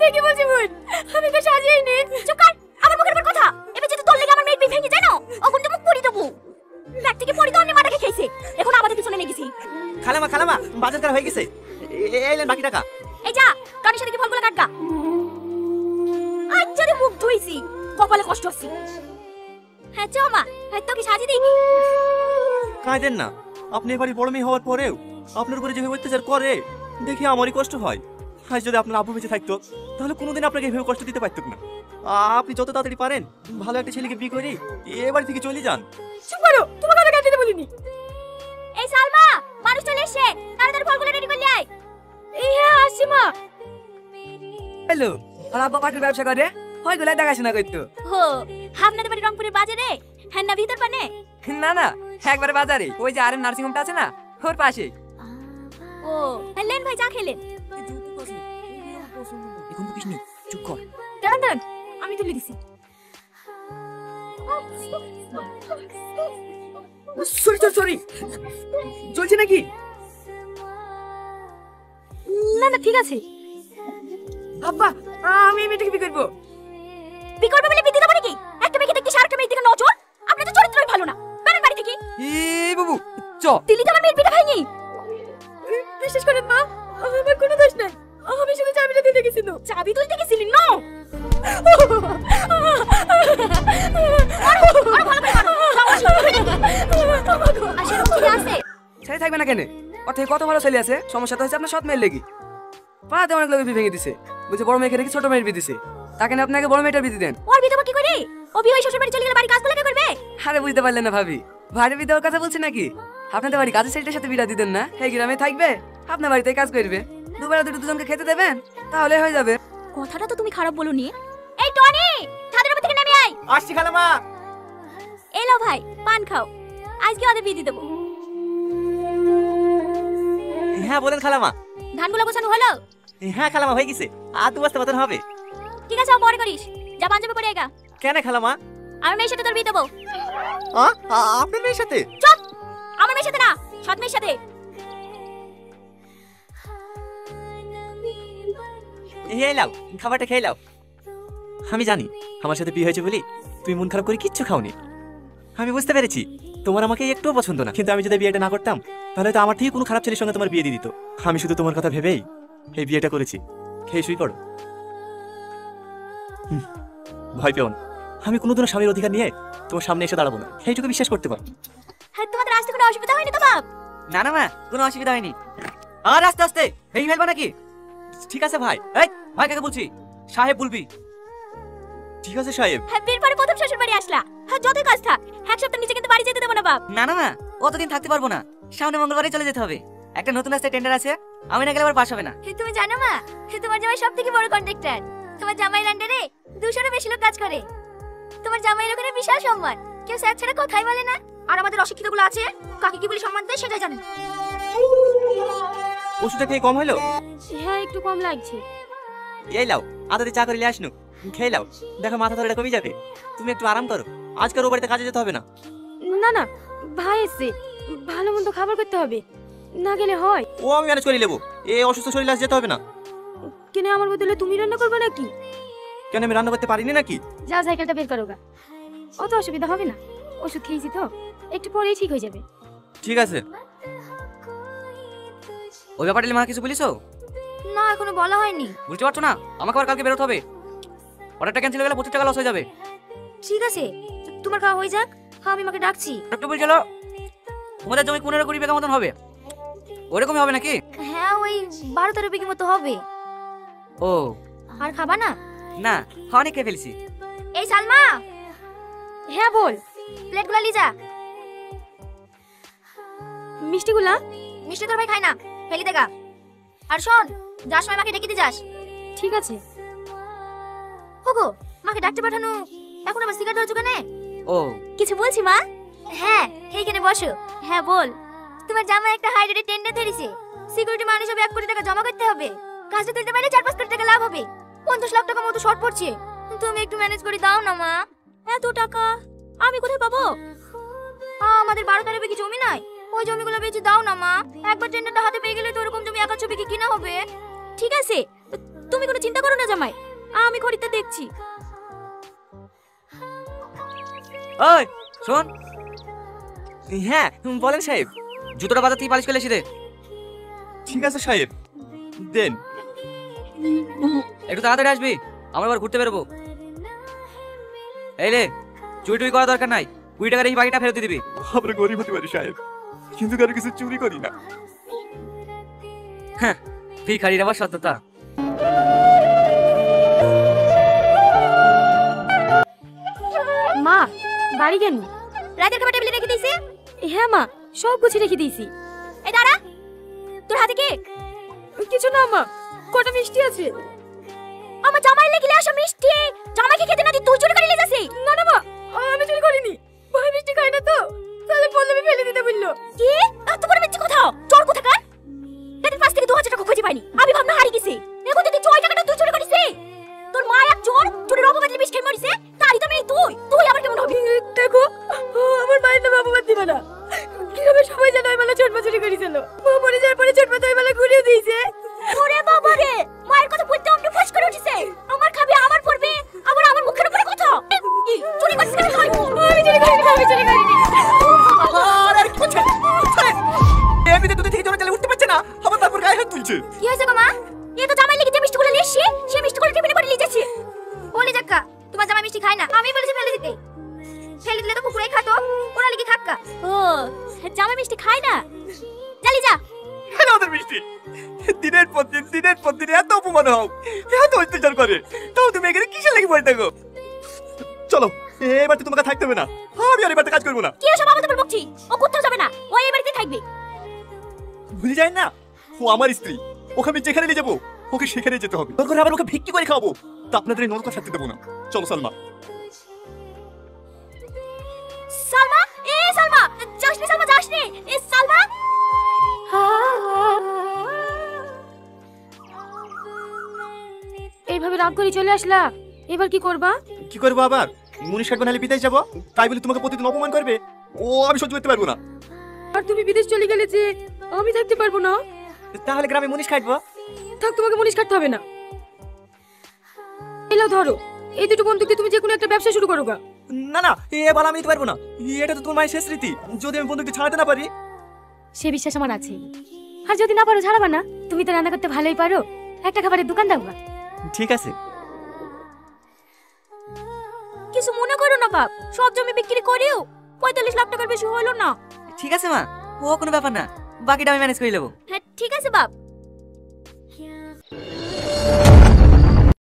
ঠিকই বলছি বোন, আমি তো সাজিয়েই নি। চুপ কর, আমার মুখের উপর কথা। এবার যদি তোর লেগে আমার মেয়ের বিয়ে ভেঙে যায় না, ওখান থেকে মুখ পড়ি দেবো। ব্যাগ থেকে পড়ি তো অন্য মাটাকে খেয়েছে, এখন আমাদের পিছনে লেগেছি। খালামা খালামা, বাজার করা হয়ে গেছে, এই নেন বাকি টাকা। এই যা, টনির সাথে কি ফলগুলো কাটগা। আজ যদি মুখ ধুইছি, কপালে কষ্ট হচ্ছে। হ্যাঁ চ মা, তোকে সাজিয়ে দিই। কাঁদেন না, আপনি এবারই বড় মেয়ে হওয়ার পরেও আপনার উপরে যেভাবে অত্যাচার করে দেখে আমারই কষ্ট হয়। আজ যদি আপনার আব্বু বেঁচে থাকতো তাহলে কোনোদিন আপনাকে এভাবে কষ্ট দিতে পারতো না। আপনি যত তাড়াতাড়ি পারেন ভালো একটা ছেলেকে বিয়ে করে এবাড়ি থেকে চলে যান। চুপ করো, তোমাকে কথা কাটতে বলিনি। এই সালমা, মানুষ চলে এসেছে, তাড়াতাড়ি ফলগুলো রেডি করে আয়। হ্যাঁ আসছি মা। হ্যালো, আর আব্বা পাটের ব্যবসা করে, ওইগুলো দেখাশোনা করতো। হো, আপনাদের বাড়ি রংপুরের বাজারে? হ্যাঁ না ভিতর পানে? না না, একবারে বাজারে, ওই যে আরএম নার্সিং হোমটা আছে না, ওর পাশে। ও, লেন ভাই চা খেলেন। এখন তো কিছু নেই, চুপ কর। দাঁড়ান দাঁড়ান, আমি তুলে দিছি। সরি সরি সরি, চলছে নাকি? না না ঠিক আছে। আব্বা, আমি এই মেয়েটাকে বিয়ে করবো। বিয়ে করবে বলে বিয়ে দিতে পারে কি? একটা মেয়েকে দেখতে সারটা মেয়ে দিকে নজর, আপনার তো চরিত্রই ভালো না। বেরেন বাড়ি থেকে। এই বাবু, চ। দিল্লিতে আমার মেয়ের বিয়ে ভাইনি। বিশ্বাস করেন মা, আমার কোনো দোষ নাই। আমি শুধু চাবিটা দিতে গেছিল। চাবি তুলতে গেছিলি না? ছেলে থাকবে না কেন? ওর থেকে কত ভালো ছেলে আছে, সমস্যা তো হচ্ছে আপনার সৎ মেয়ের লেগে। পাড়াতে অনেক লোক বিয়ে ভেঙে দিছে, বলছে বড় মেয়েকে রেখে ছোট মেয়ের বিয়ে দিছে। তাকে না আপনাকে বড় মেয়েটার বিয়ে দেন। ওর বিয়ে দেবো কি করে? ও বিয়ে হয়ে শ্বশুর বাড়ি চলে গেলে বাড়ি কাজগুলো কে করবে? আরে বুঝতে পারলেন না ভাবি, ভাইয়ের বিয়ে দেওয়ার কথা বলছে নাকি? আপনাদের বাড়ি কাজের ছেলেটার সাথে বিয়ে দিতেন না? এই গ্রামে থাকবে, আপনার বাড়িতে কাজ করবে, দুবেলা দুজনকে খেতে দেবেন, তাহলে হয়ে যাবে। কথাটা তো তুমি খারাপ বলোনি। এই টনি, ছাদের উপর থেকে নেমে আয়। আসছি খালামা। এলো ভাই, পান খাও, আজকে ওদের বিয়ে দিয়ে দেবো। হ্যাঁ বলেন খালামা। ধানগুলো গোছানো হলো? হ্যাঁ খালামা হয়ে গেছে, আর 2 বস্তা মতন হবে। ঠিক আছে, পরে করিস। যা পাঞ্জাবি পরে আয়। কেন খালামা? আমার মেয়ের সাথে তোর বিয়ে দেবো। আপনার মেয়ের সাথে? চুপ, আমার মেয়ের সাথে না, সৎ মেয়ের সাথে। এই লাও, খাবারটা খেয়ে লাও। আমি জানি আমার সাথে বিয়ে হয়েছে বলি তুমি মন খারাপ করে কিচ্ছু খাওনি। আমি বুঝতে পেরেছি তোমার আমাকে একটুও পছন্দ না, কিন্তু আমি যদি বিয়েটা না করতাম তাহলে তো আমার থেকে কোনো খারাপ ছেলের সঙ্গে তোমার বিয়ে দিয়ে দিত। আমি শুধু তোমার কথা ভেবেই এই বিয়েটা করেছি। খেয়ে শুই পড়ো। ভয় পেও না, আমি কোনোদিনও স্বামীর অধিকার নিয়ে তোমার সামনে এসে দাঁড়াবো না, এইটুকু বিশ্বাস করতে পারো। হ্যাঁ, তোমাদের আসতে কোনো অসুবিধা হয়নি তো বাপ? না না মা, কোনো অসুবিধা হয়নি। আর আস্তে আস্তে ভেঙে ফেলবা নাকি? ঠিক আছে ভাই। এই ভাই, কাকে বলছি? সাহেব বলবি। ঠিক আছে সাহেব। হ্যাঁ, বিয়ের পরে প্রথম শ্বশুর বাড়ি আসলা, হ্যাঁ যতই কাজ থাক, এক সপ্তাহ নিচে কিন্তু বাড়ি যেতে দেবো না বাপ। না না মা, অতদিন থাকতে পারবো না, সামনে মঙ্গলবারে চলে যেতে হবে। একটা নতুন রাস্তায় টেন্ডার আছে, আমি না গেলে আবার পাস হবে না। তুমি জানো মা, তোমার জামাই সব থেকে বড় কন্ট্রাক্টর। তোমার জামাইয়ের আন্ডারে 200-এরও বেশি লোক কাজ করে। তোমার জামাইয়ের ওখানে বিশাল সম্মান, কেউ স্যার ছাড়া কথাই বলে না। আর আমাদের অশিক্ষিত গুলো আছে, কাকে কি বলে সম্মান দেয় সেটাই জানে। ওষুধটা খেয়ে কম হলো? হ্যাঁ, একটু কম লাগছে। এই লাও, আদাতে চা করে নিয়ে আসনু, খেয়ে লাও, দেখো মাথা ধরে কমে যাবে। তুমি একটু আরাম করো, আজকাল ও বাড়িতে কাজে যেতে হবে না। না না ভাই এসে, ভালো মন্দ খাবার করতে হবে, না গেলে হয়। ও আমি ম্যানেজ করে নেবো, এই অসুস্থ শরীরে আজ যেতে হবে না। কেন আমার বদলে তুমি রান্না করবে নাকি? কেন আমি রান্না করতে পারিনি নাকি? যাও সাইকেলটা বের করো গা, অত অসুবিধা হবে না। ওষুধ খেয়েছি তো, একটু পরেই ঠিক হয়ে যাবে। ঠিক আছে। ওই ব্যাপারে মা কিছু বলিস? না, এখনো বলা হয়নি। বুঝতে পারছো না, আমাকে আবার কালকে বেরোতে হবে। অর্ডারটা ক্যান্সেল হয়ে গেলে 25 টাকা লস হয়ে যাবে। ঠিক আছে, তোমার খাওয়া হয়ে যাক, হ্যাঁ আমি মাকে ডাকছি। একটু বলছিল তোমাদের জমি 15-20 বিঘা মতন হবে, ওরকমই হবে নাকি? হ্যাঁ, ওই 12-13 বিঘি মতো হবে। ও আর খাবা না? না, অনেক খেয়ে ফেলছি। এই সালমা। হ্যাঁ বল। প্লেটগুলো নিয়ে যা। মিষ্টিগুলা? মিষ্টি তোর ভাই খায় না, ফেলি দেগা। আর শোন, যাস সময় মাকে ডেকে দিয়ে যাস। ঠিক আছে। ওগো, মাকে ডাকতে পাঠানো, এখন আবার সিগারেট ধরছো কেন? ও কিছু বলছি মা? হ্যাঁ, এইখানে বসো। হ্যাঁ বল। তোমার জামাই একটা হাই রেটে টেন্ডার ধরেছে, সিকিউরিটি মানি সব 1 কোটি টাকা জমা করতে হবে। কাজটা তুলতে পারলে 4-5 কোটি টাকা লাভ হবে। 50 লাখ টাকা মতো শর্ট পড়ছে, তুমি একটু ম্যানেজ করে দাও না মা। এত টাকা আমি কোথায় পাবো? আমাদের 12-13 বিঘি জমি নাই, ওই জমিগুলো বেচে দাও না মা। একবার টেন্ডারটা হাতে পেয়ে গেলে তো ওরকম জমি 1-2 বিঘি কিনা হবে। ঠিক আছে, তুমি কোনো চিন্তা করো না জামাই, আমি খরিদটা দেখছি। ওই শোন, হ্যাঁ বলেন সাহেব। জুতোটা বাজার থেকে পালিশ করে এসে দে। ঠিক আছে সাহেব, দেন। একটু তাড়াতাড়ি আসবি, আমরা এবার ঘুরতে বেরোবো। এই রে, চুরি টুরি করার দরকার নাই, 20 টাকার এই বাকিটা ফেরত দিয়ে দিবি। আমরা গরিব হতে পারি সাহেব, কিন্তু কারো কিছু চুরি করি না। হ্যাঁ, ভিখারির আবার সত্যতা। মা, বাড়ি কেন? রাতের খাবার টেবিলে রেখে দিয়েছি। হ্যাঁ মা, সব গুছিয়ে রেখে দিয়েছি। এই দাঁড়া, তোর হাতে কি? কিছু না মা, কটা মিষ্টি আছে। আমার জামাই লেগে আসা মিষ্টি জামাইকে খেতে না দি তুই চুরি করে নিয়ে যাসি? না না মা, আমি চুরি করিনি। ভাই মিষ্টি খাই না তো, তাহলে পল্লবী ফেলে দিতে বললো। কি এত বড় মিষ্টি কোথাও? চোর কোথাকার? রাতের পাশ থেকে 2000 টাকা খুঁজে পাইনি, আমি ভাবনা হারিয়ে গেছি। এখন তুই 6 টাকাটা তুই চুরি করিস। তোর মা এক চোর, চুরির অপবাদে বিষ খেয়ে মরিছে, তারই তো মেয়ে তুই। তুই আবার কেমন হবি? দেখো, আমার মায়ের নাম অপবাদ দিবে না। কিভাবে সবাই জানো ওই মেলা ছোটমা চুরি করেছিল? মা মরে যাওয়ার পরে ছোটমা তো ওই মেলা ঘুরিয়ে দিয়েছে। ওরে বাবা রে, মায়ের কথা বলতে অমনি ফস করে উঠেছে। আমার খাবে, আমার পড়বে, আবার আমার মুখের উপরে কথা। কি চুরি করছিস? আমি খাইবো। আমি চুরি করিনি, আমি চুরি করিনি। আর কি করছে? এমনিতে দুধ থেকে জোরে চালে উঠতে পারছে না, আবার তারপর গায়ে হাত তুলছে। কি হয়েছে গো মা? এ তো জামাই লেগে যে মিষ্টিগুলো নিয়ে এসছে, সে মিষ্টিগুলো টিফিনে করে নিয়ে যাচ্ছে। বলে যাক্কা, তোমার জামাই মিষ্টি খায় না, আমি বলেছি ফেলে দিতে। ফেলে দিলে তো কুকুরেই খাতো, ওরা লিখে খাক্কা। ও, জামাই মিষ্টি খায় না? চালি যা। হ্যাঁ ওদের মিষ্টি দিনের পর দিন এত অপমান হও, এত অত্যাচার করে, তাও তুমি এখানে কিসের লাগি বসে থাকো? চলো, এবার তো তোমাকে থাকতে হবে না, আমি আর এবার কাজ করবো না। কি এসব আমাদের বকছি? ও কোথাও যাবে না, ও এই বাড়িতে থাকবে। ভুলে যাই না, ও আমার স্ত্রী, ওকে আমি যেখানে নিয়ে যাবো ওকে সেখানে যেতে হবে। দরকার আবার ওকে ভিক্ষি করে খাওয়াবো, তা আপনাদের এই নরক থাকতে দেবো না। চলো সালমা। সালমা, এ সালমা, যাসনি সালমা, যাসনি। এ সালমা, এইভাবে রাগ করে চলে আসলা, এবার কি করবা? কি করবো আবার? মুনিশ কাটবো নাহলে বিদেশ যাবো, তাই বলে তোমাকে প্রতিদিন অপমান করবে, ও আমি সহ্য করতে পারবো না। আর তুমি বিদেশ চলে গেলে যে আমি থাকতে পারবো না। তাহলে গ্রামে মুনিশ কাটবো। থাক, তোমাকে মুনিশ কাটতে হবে না। এলাও ধরো, এই দুটো বন্দুক দিয়ে তুমি যে কোনো একটা ব্যবসা শুরু করো গা। না না, এবার আমি নিতে পারবো না, এটা তো তোমার মায়ের শেষ স্মৃতি, যদি আমি বন্দুকটি ছাড়াতে না পারি। সে বিশ্বাস আমার আছে। আর যদি না পারো ছাড়াবা না, তুমি তো রান্না করতে ভালোই পারো, একটা খাবারের দোকান দাওবা। ঠিক আছে। কিছু মনে করো না বাপ, সব জমি বিক্রি করিও 45 লাখ টাকার বেশি হলো না। ঠিক আছে মা, ও কোনো ব্যাপার না, বাকিটা আমি ম্যানেজ করে নেবো। হ্যাঁ ঠিক আছে বাপ।